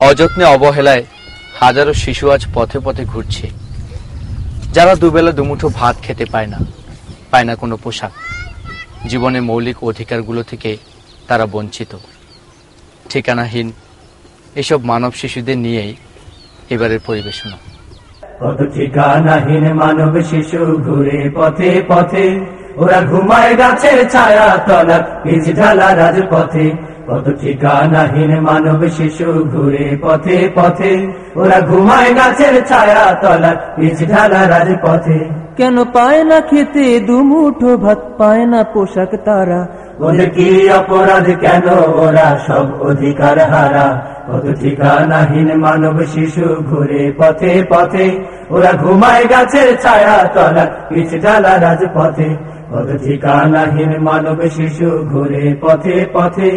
অযত্নে অবহেলায় হাজারো শিশু আজ পথে পথে ঘুরছে, যারা দুবেলা দুমুঠো ভাত খেতে পায় না কোনো পোশাক। জীবনের মৌলিক অধিকারগুলো থেকে তারা বঞ্চিত। ঠিকানাহীন এসব মানব শিশুদের নিয়েই এবারের পরিবেশনা। কত ঠিকানাহীন মানব শিশু ঘুরে পথে পথে, ওরা ঘুমায় গাছের ছায়া তলা বীজ ঢালা রাজপথে। কত ঠিকানাহীন মানব শিশু ঘুরে পথে পথে, ওরা ঘুমায় গাছের ছায়া তলা বীজ ঢালা রাজপথে। কেন পায় না খেতে দুমুঠো ভাত, পায় না পোশাক তারা? ওদের কি অপরাধ, কেন ওরা সব অধিকার হারা? কত ঠিকানাহীন মানব শিশু ঘুরে পথে পথে, ওরা ঘুমায় গাছের ছায়া তলা বীজ ঢালা রাজপথে। কত ঠিকানাহীন মানব শিশু ঘুরে পথে পথে,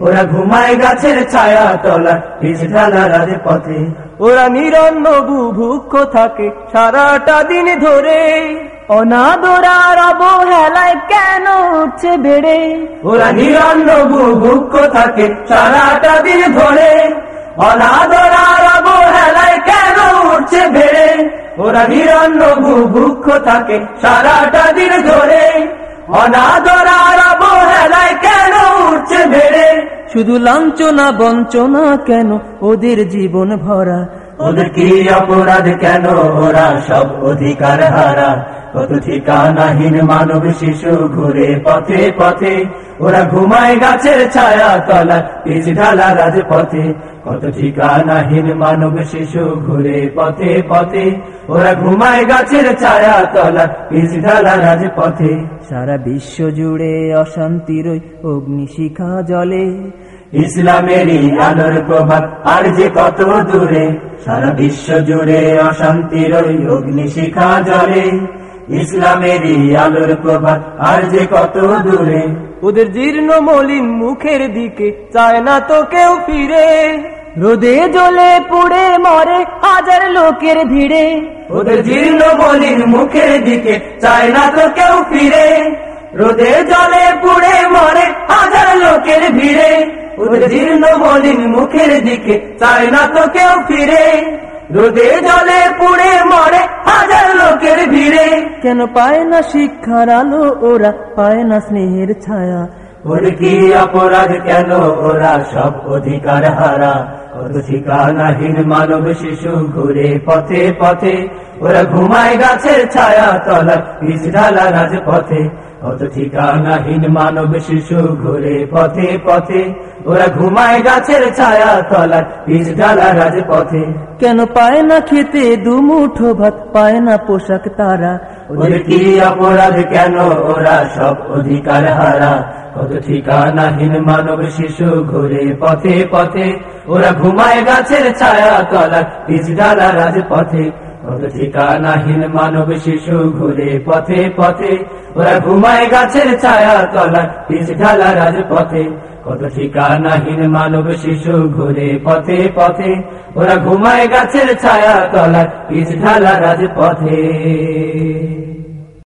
ওরা ঘুমায় গাছের ছায়া তলা বীজ ঢালা রাজপথে। ওরা নিরন্ন বুভুক্ষ থাকে সারাটা দিন ধরে, অনাদরার অবহেলায় কেন উঠছে বেড়ে? ওরা নিরন্ন বুভুক্ষ থাকে সারাটা দিন ধরে, অনাদরার অবহেলায় কেন উঠছে বেড়ে? ওরা নিরন্ন বুভুক্ষ থাকে সারাটা দিন ধরে, অনাদরার অবহেলায় কেন উঠছে বেড়ে? শুধু লাঞ্ছনা বঞ্চনা কেন ওদের জীবন ভরা? ওদের কি অপরাধ, কেন ওরা সব অধিকার হারা? কত ঠিকানাহীন মানব শিশু ঘুরে পথে পথে, ওরা ঘুমায় গাছের ছায়া তলা বীজ ঢালা রাজপথে। কত ঠিকানাহীন মানব শিশু ঘুরে পথে পথে, ওরা ঘুমায় গাছের ছায়া তলা বীজ ঢালা রাজপথে। সারা বিশ্ব জুড়ে অশান্তির অগ্নিশিখা জ্বলে, ইসলামেরই আলোর প্রভাব আর যে কত দূরে। সারা বিশ্ব জুড়ে অশান্তির অগ্নিশিখা জ্বলে, ইসলামেরই আলোর প্রভাব আর যে কত দূরে। ওদের জীর্ণ মলিন মুখের দিকে চায় না তো কেউ ফিরে, রোদে জ্বলে পুড়ে মরে হাজার লোকের ভিড়ে। ওদের জীর্ণ মলিন মুখের দিকে চায় না তো কেউ ফিরে, রোদে জ্বলে পুড়ে মরে হাজার লোকের ভিড়ে। ওদের জীর্ণ মলিন মুখের দিকে চায় না তো কেউ ফিরে, রোদে জ্বলে পুড়ে মরে হাজার লোকের ভিড়ে। কেন পায় না শিক্ষার আলো ওরা, পায় না স্নেহের ছায়া? ওদের কি অপরাধ, কেন ওরা সব অধিকার হারা? কত ঠিকানাহীন মানব শিশু ঘুরে পথে পথে, ওরা ঘুমায় গাছের ছায়া তলা বীজ ঢালা রাজপথে। কত ঠিকানাহীন মানব শিশু ঘুরে পথে পথে, ওরা ঘুমায় গাছের ছায়া তলা বীজ ঢালা রাজপথে। কেন পায় না খেতে দুমুঠো ভাত, পায় না পোশাক তারা? ওদের কি অপরাধ, কেন ওরা সব অধিকার হারা? কত ঠিকানাহীন মানব শিশু ঘুরে পথে পথে, ওরা ঘুমায় গাছের ছায়া তলা বীজ ঢালা রাজপথে। কত ঠিকানাহীন মানব শিশু ঘুরে পথে পথে, ওরা ঘুমায় গাছের ছায়া তলা বীজ ঢালা রাজপথে। কত ঠিকানাহীন মানব শিশু ঘুরে পথে পথে, ওরা ঘুমায় গাছের ছায়া তলা বীজ ঢালা রাজপথে।